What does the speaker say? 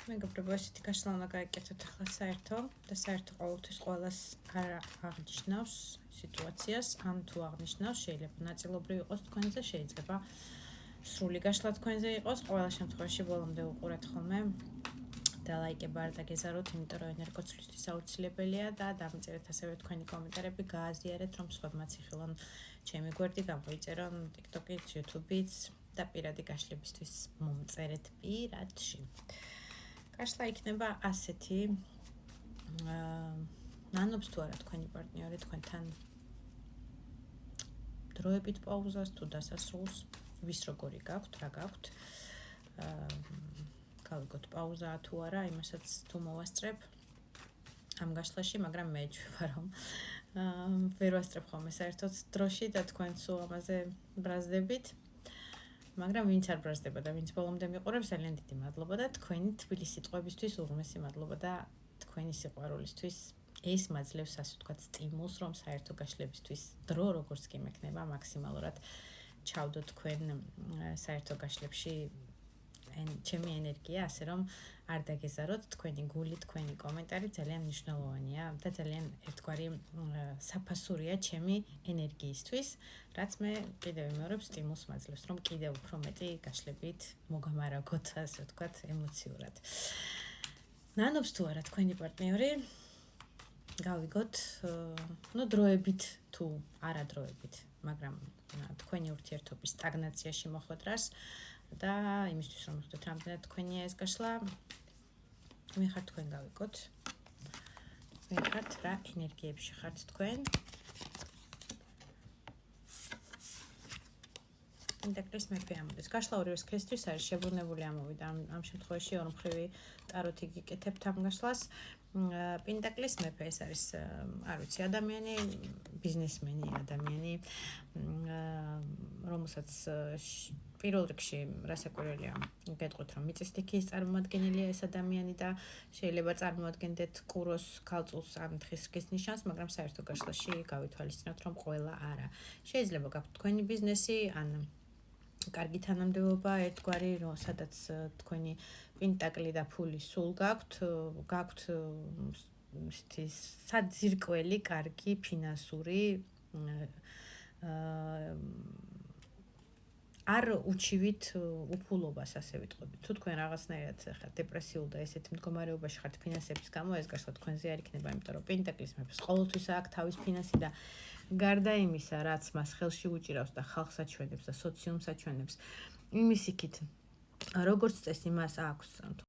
მეგობრებო, ესეთი გაშლა უნდა გაიკეთოთ ახლა საერთო და საერთო ყოველთვის ყველას არ აღნიშნავს სიტუაციას, ან თუ აღნიშნავს, შეიძლება ნაწილობრივ იყოს თქვენზე, შეიძლება სრული გაშლა თქვენზე იყოს, ყველა შემთხვევაში ბოლომდე უყურეთ ხოლმე და ლაიკება არ დაგეზაროთ, იმიტომ რომ ენერგოცვლისთვის აუცილებელია და დამიწერეთ ასევე თქვენი კომენტარები, გააზიარეთ, რომ სხვებმაც იხილონ ჩემი გვერდი, გამოიწერონ TikTok-იც, YouTube-იც და პირადი გაშლებისთვის მომწერეთ პირადში. გაშლა იქნება ასეთი, ნანობს თუ არა თქვენი პარტნიორი თქვენთან დროებით პაუზას თუ დასასრულს, ვის როგორი გაქვთ, რა გაქვთ, გავიგოთ პაუზაა თუ არა, იმასაც თუ მოვასწრებ ამ გაშლაში, მაგრამ მე ეჩვევა, რომ ვერ ვასწრებ ხოლმე საერთოდ დროში და თქვენ სულ ამაზე ბრაზდებით. მაგრამ ვინც არ ბრაზდება და ვინც ბოლომდე მიყურებს, ძალიან დიდი მადლობა და თქვენი თბილი სიტყვებისთვის უღმესი მადლობა და თქვენი სიყვარულისთვის ეს მაძლევს, ასე ვთქვათ, სტიმულს, რომ საერთო გაშლებისთვის დრო როგორც კი მექნება, მაქსიმალურად ჩავდოთ თქვენ საერთო გაშლებში ჩემი ენერგია, ასე რომ არ დაგეზაროთ, თქვენი გული, თქვენი კომენტარი ძალიან მნიშვნელოვანია და ძალიან ერთგვარი საფასურია ჩემი ენერგიისთვის, რაც მე კიდევ ვიმეორებ სტიმულს მაძლევს, რომ კიდევ უფრო მეტი გაშლებით მოგამარაგოთ, ასე ვთქვათ, ემოციურად. ნანობს თუ არა თქვენი პარტნიორი, გავიგოთ, დროებით თუ არა დროებით, მაგრამ თქვენი ურთიერთობის სტაგნაციაში მოხვედრას და იმისთვის რომ ხვდეთ რამდენად თქვენია ეს გაშლა, ვინ ხართ თქვენ გავიგოთ, ვინ ხართ, რა ენერგიებში ხართ თქვენ. პენტაკლის მეფე ამოდის. გაშლა ორივე სქესისთვის არის შებრუნებული ამოვიდა. ამ შემთხვევაში ორმხრივი ტაროთი გიკეთებთ ამ გაშლას. პენტაკლის მეფე ეს არის, არ ვიცი, ადამიანი, ბიზნესმენი ადამიანი, რომელსაც პირველ რიგში რასაკვირველია, გეტყვით, რომ მიწის სტიქიის წარმოადგენელია ეს ადამიანი და შეიძლება წარმოადგენდეთ კუროს, ქალწულს ან თხის რგის ნიშანს, მაგრამ საერთო გაშლაში გავითვალისწინოთ, რომ ყველა არა. შეიძლება გაქვთ თქვენი ბიზნესი, ან კარგი თანამდებობა, ერთგვარი, სადაც თქვენი პენტაკლი და ფული სულ გაქვთ საძირკველი, კარგი ფინანსური არ უჩივით უფულობას, ასე ვიტყოდით. თუ თქვენ რაღაცნაირად ხართ დეპრესიულ და ესეთ მდგომარეობაში ხართ ფინანსების გამო, ეს გაშლა თქვენზე არ იქნება, იმიტომ რომ პენტაკლის მეფეს ყოველთვის აქვს თავის ფინანსი და გარდა იმისა, რაც მას ხელში უჭირავს და ხალხს აჩვენებს და სოციუმს აჩვენებს, იმის იქით, როგორც წესი მას აქვს